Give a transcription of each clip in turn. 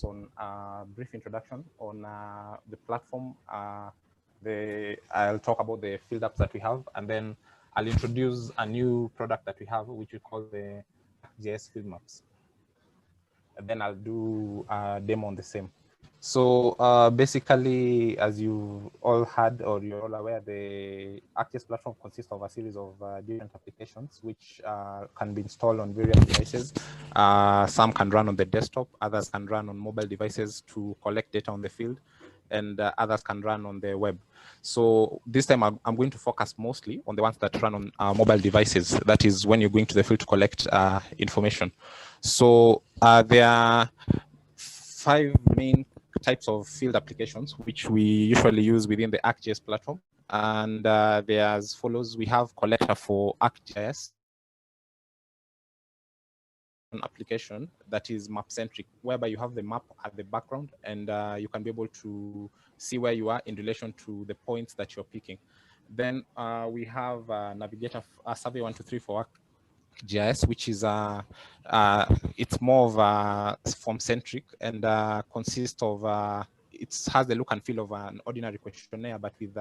focus on a brief introduction on the platform. I'll talk about the field apps that we have, and then I'll introduce a new product that we have, which we call the ArcGIS field maps. And then I'll do a demo on the same. So basically, as you all heard or you're all aware, the ArcGIS platform consists of a series of different applications which can be installed on various devices. Some can run on the desktop, others can run on mobile devices to collect data on the field, and others can run on the web. So this time I'm going to focus mostly on the ones that run on mobile devices. That is when you're going to the field to collect information. So there are 5 main types of field applications which we usually use within the ArcGIS platform, and they're as follows. We have collector for ArcGIS, an application that is map centric, whereby you have the map at the background, and you can be able to see where you are in relation to the points that you're picking. Then we have navigator survey 123 for ArcGIS, which is it's more of a form centric and consists of it has the look and feel of an ordinary questionnaire, but with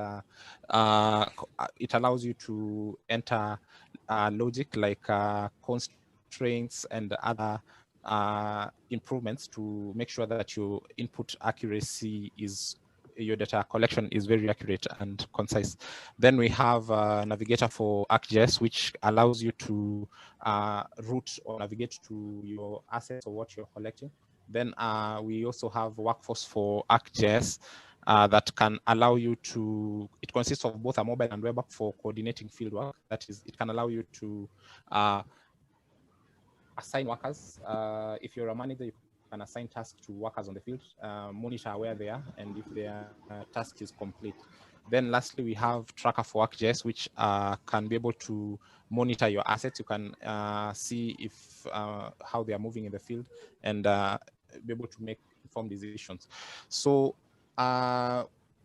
it allows you to enter logic like constraints and other improvements to make sure that your input accuracy is, your data collection is very accurate and concise. Then we have a navigator for ArcGIS, which allows you to route or navigate to your assets or what you're collecting. Then we also have workforce for ArcGIS that can allow you to, it consists of both a mobile and web app for coordinating fieldwork. That is, it can allow you to assign workers. If you're a manager, you can assign tasks to workers on the field, monitor where they are, and if their task is complete. Then lastly, we have tracker for ArcGIS, which can be able to monitor your assets. You can see if how they are moving in the field, and be able to make informed decisions. So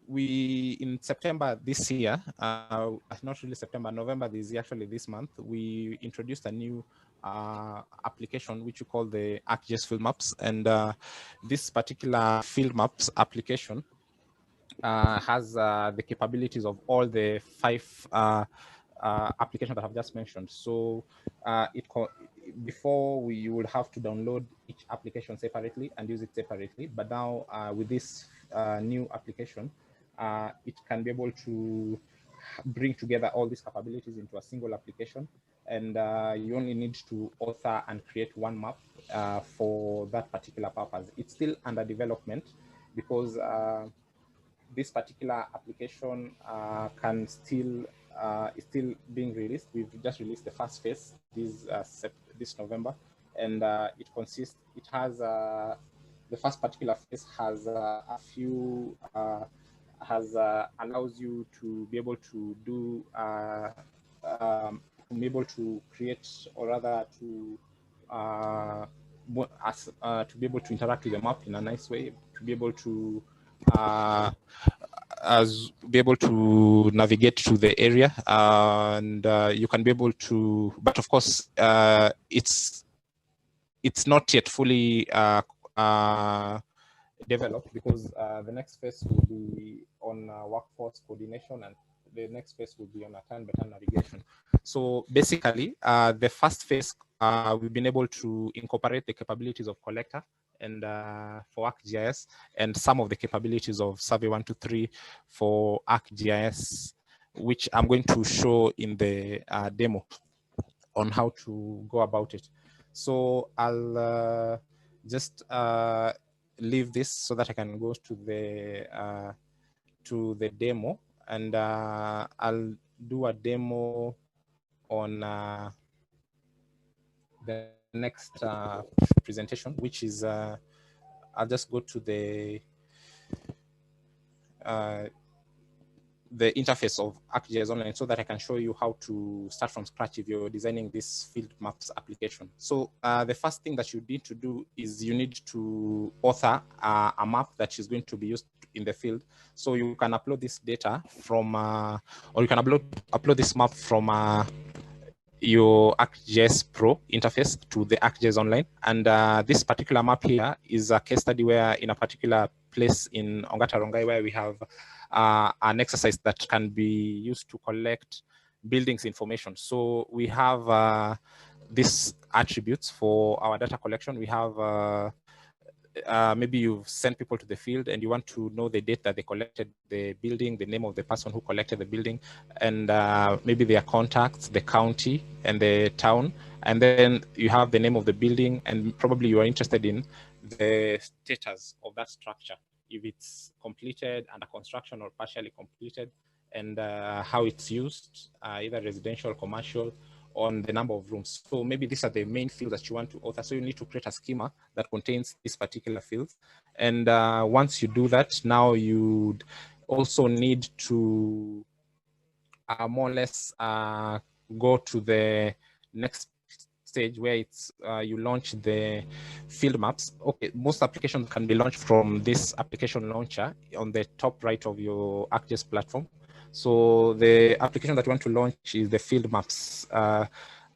we, in September this year, not really September, November this month, we introduced a new application which we call the ArcGIS field maps, and this particular field maps application has the capabilities of all the 5 applications that I've just mentioned. So before you would have to download each application separately and use it separately, but now with this new application, it can be able to bring together all these capabilities into a single application, and you only need to author and create one map for that particular purpose. It's still under development because this particular application can still is still being released. We've just released the first phase this November, and it consists. It has the first particular phase has a few allows you to be able to do be able to create, or rather to be able to interact with the map in a nice way, to be able to be able to navigate to the area, and you can be able to, but of course it's not yet fully developed, because the next phase will be on workforce coordination, and the next phase will be on a turn-by-turn navigation. So basically, the first phase, we've been able to incorporate the capabilities of collector and for ArcGIS, and some of the capabilities of Survey 123 for ArcGIS, which I'm going to show in the demo on how to go about it. So I'll just leave this so that I can go to the demo, and I'll do a demo on the next presentation, which is I'll just go to the interface of ArcGIS Online so that I can show you how to start from scratch if you're designing this field maps application. So the first thing that you need to do is you need to author a map that is going to be used in the field. So you can upload this data from, or you can upload this map from your ArcGIS Pro interface to the ArcGIS Online. And this particular map here is a case study where in a particular place in Ongata Rongai where we have an exercise that can be used to collect buildings information. So we have these attributes for our data collection. We have maybe you've sent people to the field and you want to know the date that they collected the building, the name of the person who collected the building, and maybe their contacts, the county and the town. And then you have the name of the building, and probably you are interested in the status of that structure, if it's completed, under construction or partially completed, and how it's used, either residential, commercial, on the number of rooms. So maybe these are the main fields that you want to author. So you need to create a schema that contains these particular fields. And once you do that, now you'd also need to more or less go to the next stage where it's you launch the field maps. Okay, most applications can be launched from this application launcher on the top right of your ArcGIS platform. So the application that you want to launch is the field maps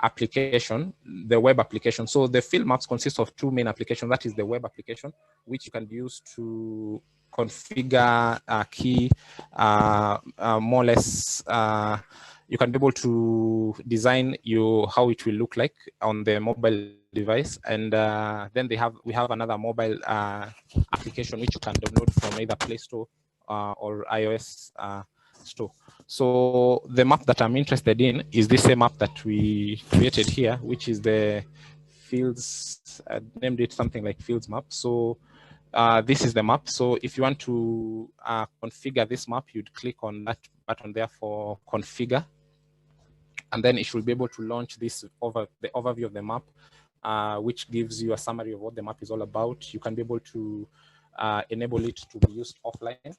application, the web application. So the field maps consists of two main applications. That is the web application, which you can use to configure key more or less. You can be able to design how it will look like on the mobile device, and then we have another mobile application which you can download from either Play Store or iOS store. So the map that I'm interested in is this same map that we created here, which is the fields. I named it something like fields map. So this is the map. So if you want to configure this map, you'd click on that button there for configure. And then it should be able to launch this the overview of the map, which gives you a summary of what the map is all about. You can be able to enable it to be used offline.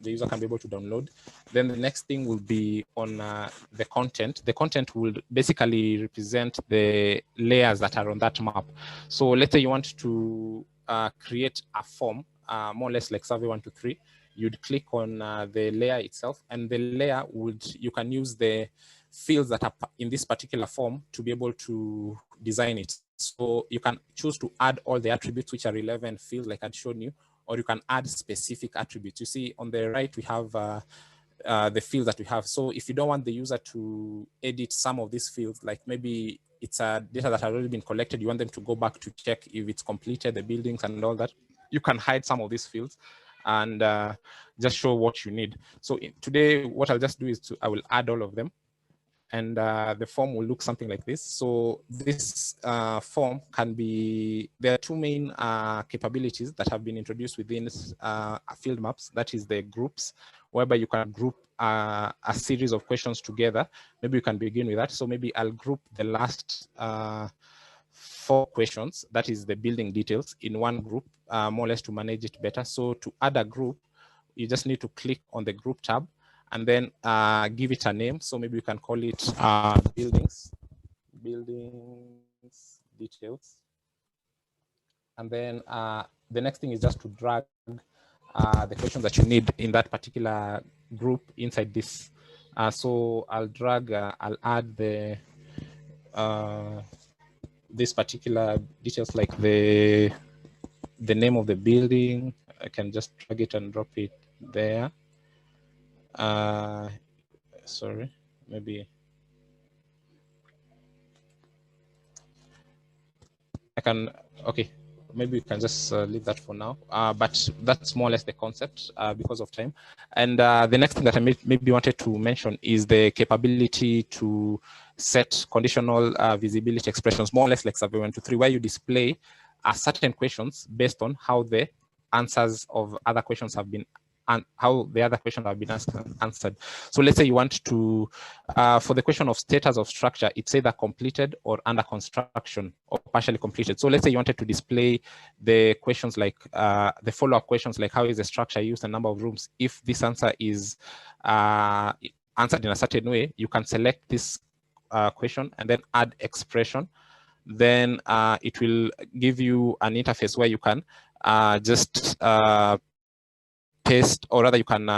The user can be able to download. Then the next thing will be on the content. The content will basically represent the layers that are on that map. So let's say you want to create a form, more or less like survey 1 to 3. You'd click on the layer itself, and the layer you can use the fields that are in this particular form to be able to design it. So you can choose to add all the attributes which are relevant fields like I'd shown you, or you can add specific attributes. You see on the right, we have the fields that we have. So if you don't want the user to edit some of these fields, like maybe it's a data that has already been collected, you want them to go back to check if it's completed, the buildings and all that, you can hide some of these fields and just show what you need. So today, what I'll just do is I will add all of them, and the form will look something like this. So this form can be, there are two main capabilities that have been introduced within field maps. That is the groups, whereby you can group a series of questions together. Maybe you can begin with that. So maybe I'll group the last 4 questions, that is the building details, in one group, more or less to manage it better. So to add a group, you just need to click on the group tab and then give it a name. So maybe you can call it buildings details. And then the next thing is just to drag the questions that you need in that particular group inside this. So I'll drag, I'll add the this particular details, like the name of the building. I can just drag it and drop it there. Sorry, maybe I can, okay, maybe we can just leave that for now. But that's more or less the concept because of time. And the next thing that I maybe wanted to mention is the capability to set conditional visibility expressions, more or less like survey 1 to 3, where you display certain questions based on how the answers of other questions have been, and how the other questions have been answered. So let's say you want to, for the question of status of structure, it's either completed or under construction or partially completed. So let's say you wanted to display the questions like the follow-up questions like how is the structure used and number of rooms. If this answer is answered in a certain way, you can select this question and then add expression. Then it will give you an interface where you can just paste, or rather you can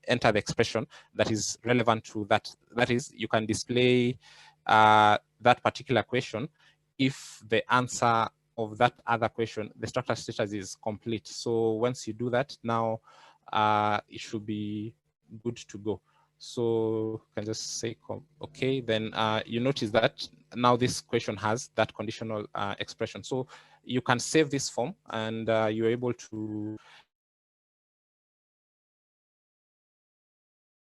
enter the expression that is relevant to that. That is, you can display that particular question if the answer of that other question, the structural status is complete. So once you do that, now it should be good to go. So you can just say, okay, then you notice that now this question has that conditional expression. So you can save this form and you're able to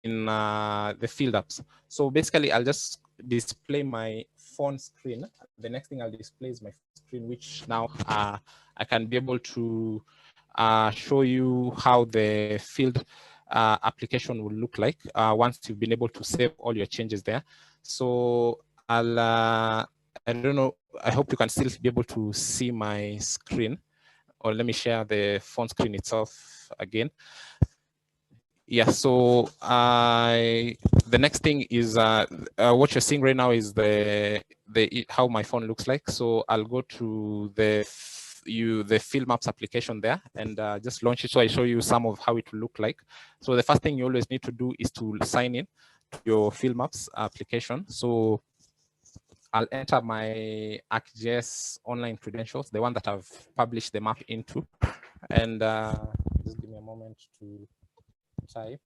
in the field apps. So basically, I'll just display my phone screen. The next thing I'll display is my screen, which now I can be able to show you how the field application will look like once you've been able to save all your changes there. So I'll, I don't know, I hope you can still be able to see my screen, or let me share the phone screen itself again. Yeah, so the next thing is what you're seeing right now is the how my phone looks like. So I'll go to the field maps application there and just launch it. So I show you some of how it will look like. So the first thing you always need to do is to sign in to your field maps application. So I'll enter my ArcGIS online credentials, the one that I've published the map into, and just give me a moment to type.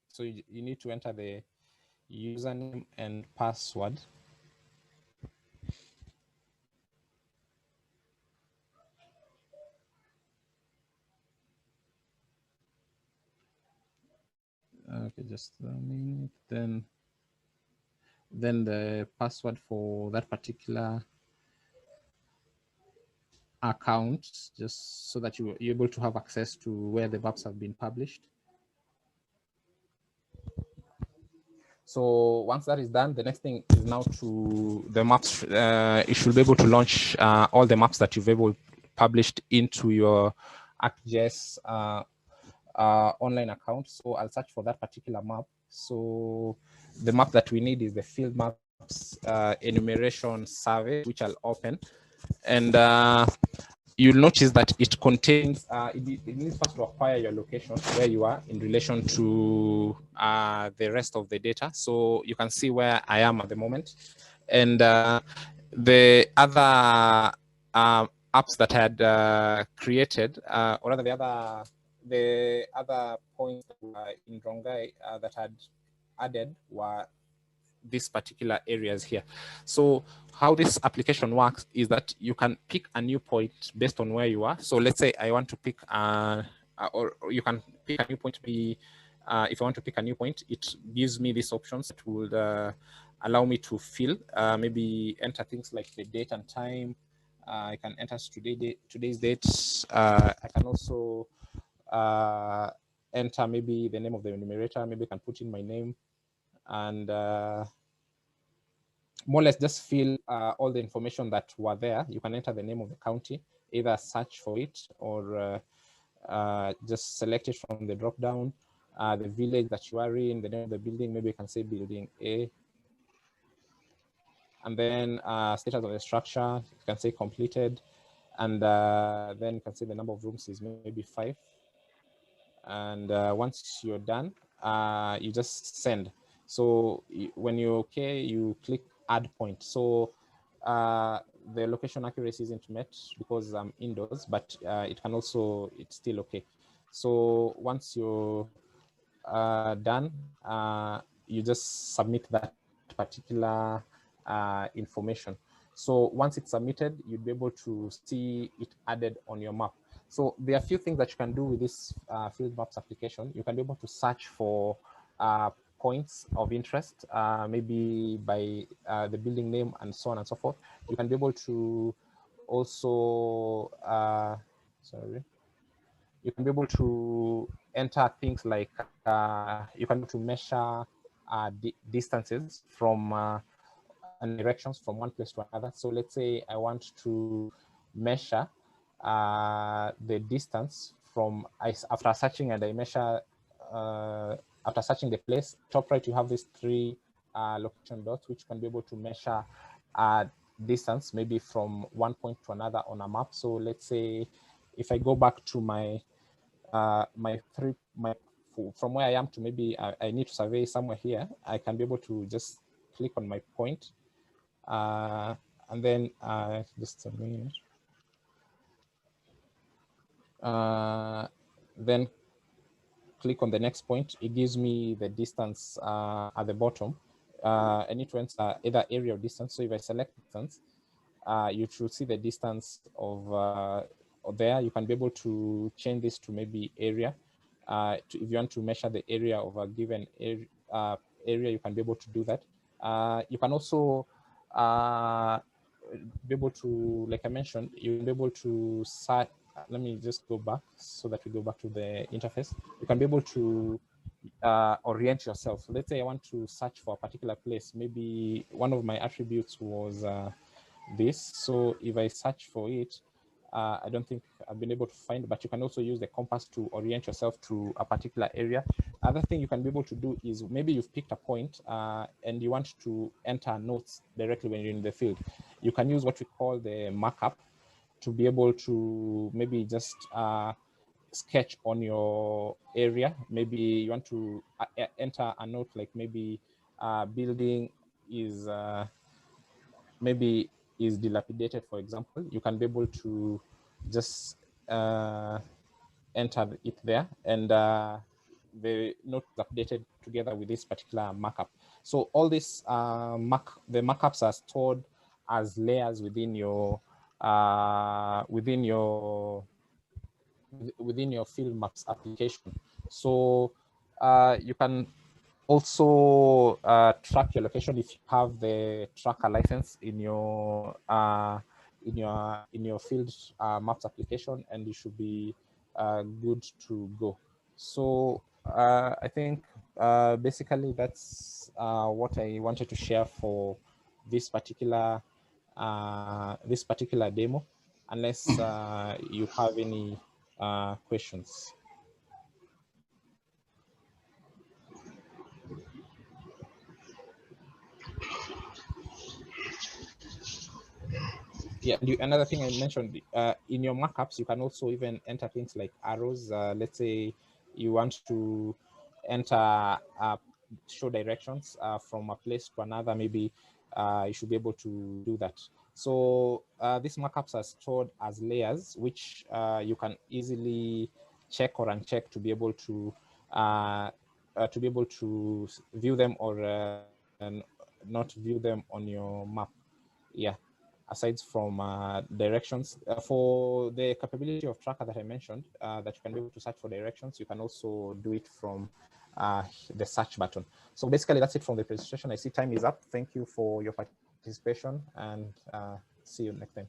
So you need to enter the username and password. Okay, just a minute. Then the password for that particular account, just so that you're able to have access to where the maps have been published. So once that is done, the next thing is now to the maps. You should be able to launch all the maps that you've able published into your ArcGIS online account. So I'll search for that particular map. So the map that we need is the field maps enumeration survey, which I'll open. And you'll notice that it contains, it needs first to acquire your location where you are in relation to the rest of the data. So you can see where I am at the moment. And the other apps that I had created, or rather the other points that were in Rongai that had added were these particular areas here. So how this application works is that you can pick a new point based on where you are. So let's say I want to pick, or you can pick a new point. If I want to pick a new point, it gives me these options that would allow me to fill, maybe enter things like the date and time. I can enter today's date. I can also enter maybe the name of the enumerator. Maybe I can put in my name and more or less just fill all the information that were there. You can enter the name of the county, either search for it or just select it from the drop down, the village that you are in, the name of the building. Maybe you can say building A. And then status of the structure, you can say completed. And then you can say the number of rooms is maybe 5. And once you're done, you just send. So when you're okay, you click add point. So the location accuracy isn't met because I'm indoors, but it can also, it's still okay. So once you're done, you just submit that particular information. So once it's submitted, you'd be able to see it added on your map. So there are a few things that you can do with this field maps application. You can be able to search for points of interest, maybe by the building name and so on and so forth. You can be able to also, you can be able to enter things like, you can be able to measure distances from and directions from one place to another. So let's say I want to measure the distance from, after searching and I measure, after searching the place, top right, you have these 3 location dots, which can be able to measure distance, maybe from one point to another on a map. So let's say if I go back to my from where I am to maybe I need to survey somewhere here, I can be able to just click on my point, and then just a minute. Then click on the next point. It gives me the distance at the bottom. I need to enter either area or distance. So if I select distance, you should see the distance of there. You can be able to change this to maybe area. If you want to measure the area of a given area, you can be able to do that. You can also be able to, like I mentioned, you'll be able to search. Let me just go back so that we go back to the interface. You can be able to orient yourself. Let's say I want to search for a particular place. Maybe one of my attributes was this. So if I search for it, I don't think I've been able to find, but you can also use the compass to orient yourself to a particular area. Other thing you can be able to do is maybe you've picked a point and you want to enter notes directly when you're in the field. You can use what we call the markup to be able to maybe just sketch on your area. Maybe you want to enter a note like maybe building is maybe is dilapidated, for example. You can be able to just enter it there, and the note is updated together with this particular markup. So all this the markups are stored as layers within your field maps application. So you can also track your location if you have the tracker license in your field maps application, and you should be good to go. So I think basically that's what I wanted to share for this particular demo, unless you have any questions. Yeah, another thing I mentioned, in your markups, you can also even enter things like arrows. Let's say you want to enter show directions from a place to another, maybe you should be able to do that. So these markups are stored as layers, which you can easily check or uncheck to be able to view them or not view them on your map. Yeah, aside from directions. For the capability of tracker that I mentioned, that you can be able to search for directions, you can also do it from the search button. So basically that's it from the presentation. I see time is up. Thank you for your participation, and see you next time.